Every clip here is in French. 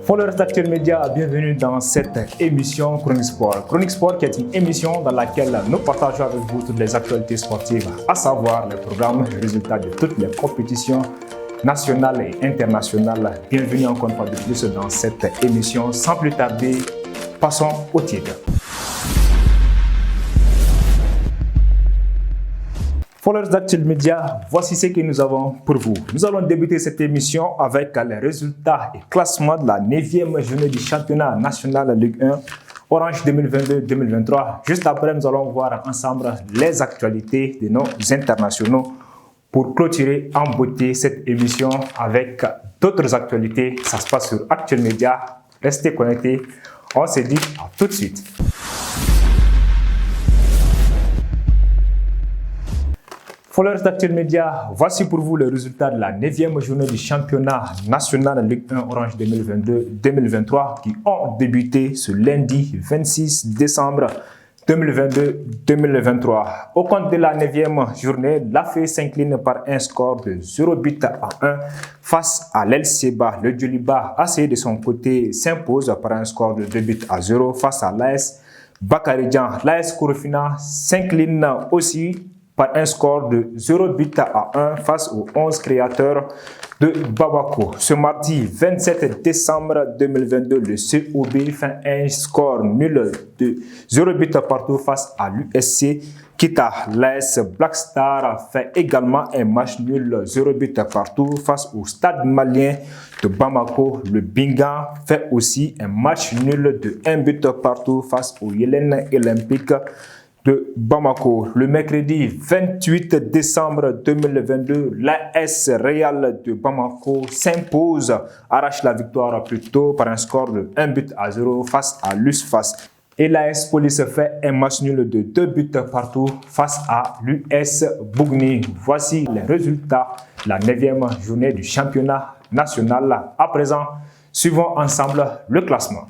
Followers d'Actuel Média, bienvenue dans cette émission Chronique Sport. Chronique Sport qui est une émission dans laquelle nous partageons avec vous toutes les actualités sportives, à savoir les programmes et résultats de toutes les compétitions nationales et internationales. Bienvenue encore une fois de plus dans cette émission. Sans plus tarder, passons au titre. Followers d'Actuel Média, voici ce que nous avons pour vous. Nous allons débuter cette émission avec les résultats et classements de la 9e journée du championnat national Ligue 1 Orange 2022-2023. Juste après, nous allons voir ensemble les actualités de nos internationaux pour clôturer en beauté cette émission avec d'autres actualités. Ça se passe sur Actuel Média. Restez connectés. On se dit à tout de suite. Followers d'Actuel Média, voici pour vous les résultats de la 9e journée du championnat national Ligue 1 Orange 2022-2023 qui ont débuté ce lundi 26 décembre 2022-2023. Au compte de la 9e journée, la FE s'incline par un score de 0 but à 1 face à l'LCBA. Le Djoliba, AC de son côté, s'impose par un score de 2 buts à 0 face à l'AS Bakaridjan. L'AS Korofina s'incline aussi par un score de 0 but à 1 face aux 11 créateurs de Bamako. Ce mardi 27 décembre 2022, le COB fait un score nul de 0 but partout face à l'USC Kita. L'AS Black Star fait également un match nul 0 but partout face au Stade malien de Bamako. Le Binga fait aussi un match nul de 1 but partout face au Yélène Olympique de Bamako. Le mercredi 28 décembre 2022, l'AS Real de Bamako s'impose, arrache la victoire plutôt par un score de 1 but à 0 face à l'USFAS. Et l'AS Police fait un match nul de 2 buts partout face à l'US Bougni. Voici les résultats de la 9e journée du championnat national. À présent, suivons ensemble le classement.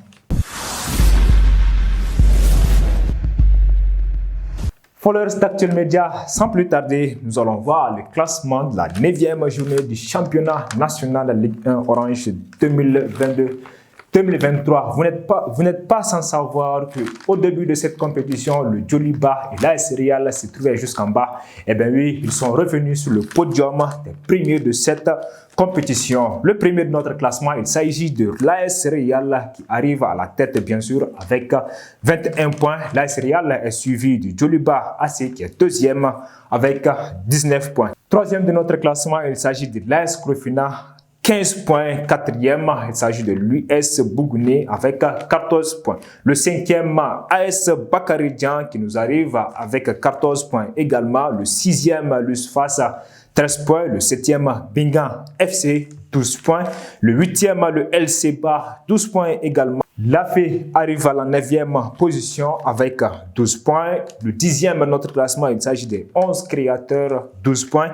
Followers d'Actuel Média, sans plus tarder, nous allons voir le classement de la 9e journée du championnat national Ligue 1 Orange 2022-2023. Vous n'êtes pas sans savoir qu'au début de cette compétition, le Djoliba et l'AS Real se trouvaient jusqu'en bas. Eh bien oui, ils sont revenus sur le podium des premiers de cette compétition. Le premier de notre classement, il s'agit de l'AS Real qui arrive à la tête bien sûr avec 21 points. L'AS Real est suivi du Djoliba AC qui est deuxième avec 19 points. Troisième de notre classement, il s'agit de l'AS Korofina. 15 points, quatrième, il s'agit de l'US Bougni avec 14 points. Le cinquième, AS Bakaridjan qui nous arrive avec 14 points également. Le sixième, l'USFAS, 13 points. Le septième, Bingan FC, 12 points. Le huitième, le LCBA, 12 points également. La FE arrive à la 9e position avec 12 points. Le 10e, notre classement, il s'agit des 11 créateurs, 12 points.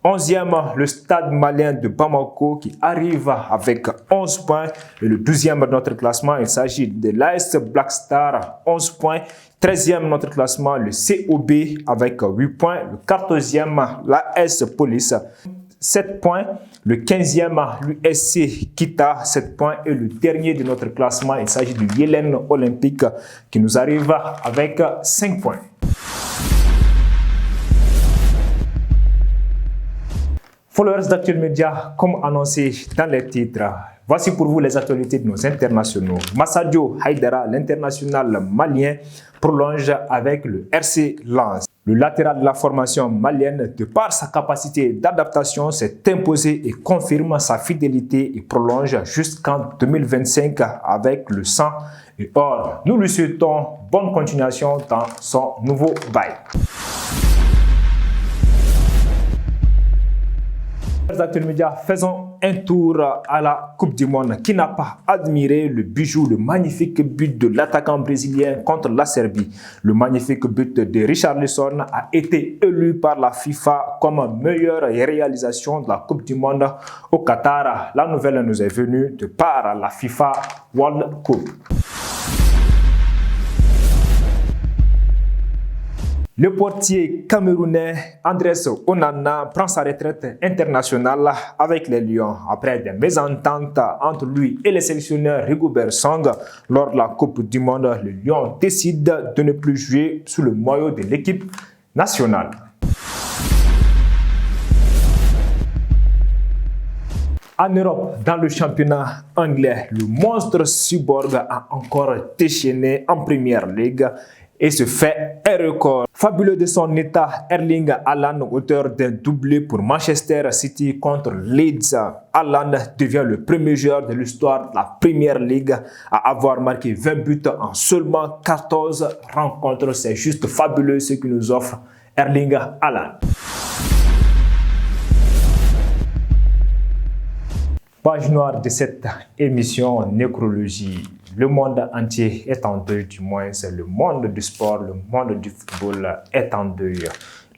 11e, le Stade malien de Bamako qui arrive avec 11 points. Et le 12e de notre classement, il s'agit de l'AS Black Star, 11 points. 13e de notre classement, le COB avec 8 points. Le 14e, l'AS Police, 7 points. Le 15e, l'USC Kita, 7 points. Et le dernier de notre classement, il s'agit du Yélène Olympique qui nous arrive avec 5 points. Followers d'Actuel Média, comme annoncé dans les titres, voici pour vous les actualités de nos internationaux. Massadio Haidara, l'international malien, prolonge avec le RC Lens. Le latéral de la formation malienne, de par sa capacité d'adaptation, s'est imposé et confirme sa fidélité et prolonge jusqu'en 2025 avec le 100 et or. Nous lui souhaitons bonne continuation dans son nouveau bail. Actuel Média, faisons un tour à la Coupe du Monde. Qui n'a pas admiré le bijou, le magnifique but de l'attaquant brésilien contre la Serbie? Le magnifique but de Richarlison a été élu par la FIFA comme meilleure réalisation de la Coupe du Monde au Qatar. La nouvelle nous est venue de par la FIFA World Cup. Le portier camerounais Andrés Onana prend sa retraite internationale avec les Lions après des mésententes entre lui et le sélectionneur Rigobert Song lors de la Coupe du Monde. Le Lion décide de ne plus jouer sous le maillot de l'équipe nationale. En Europe, dans le championnat anglais, le monstre cyborg a encore déchaîné en Premier League et se fait un record. Fabuleux de son état, Erling Haaland, auteur d'un doublé pour Manchester City contre Leeds. Haaland devient le premier joueur de l'histoire de la Premier League à avoir marqué 20 buts en seulement 14 rencontres. C'est juste fabuleux ce que nous offre Erling Haaland. Page noire de cette émission Nécrologie. Le monde entier est en deuil, du moins c'est le monde du sport, le monde du football est en deuil.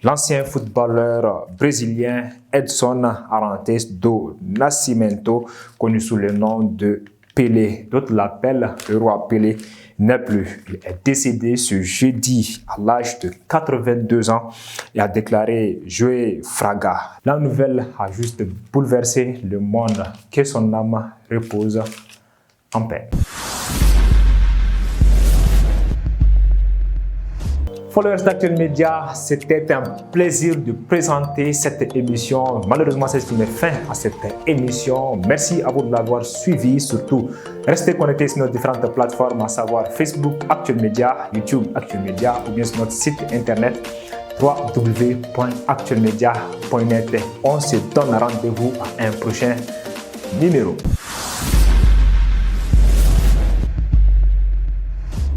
L'ancien footballeur brésilien Edson Arantes do Nascimento, connu sous le nom de Pelé, d'autres l'appellent le roi Pelé, n'est plus. Il est décédé ce jeudi à l'âge de 82 ans et a déclaré Joey Fraga. La nouvelle a juste bouleversé le monde. Que son âme repose en paix. Followers d'Actuel Média, c'était un plaisir de présenter cette émission. Malheureusement, c'est ce qui met fin à cette émission. Merci à vous de l'avoir suivi. Surtout, restez connectés sur nos différentes plateformes, à savoir Facebook Actuel Média, YouTube Actuel Média ou bien sur notre site internet www.actuelmedia.net. On se donne rendez-vous à un prochain numéro.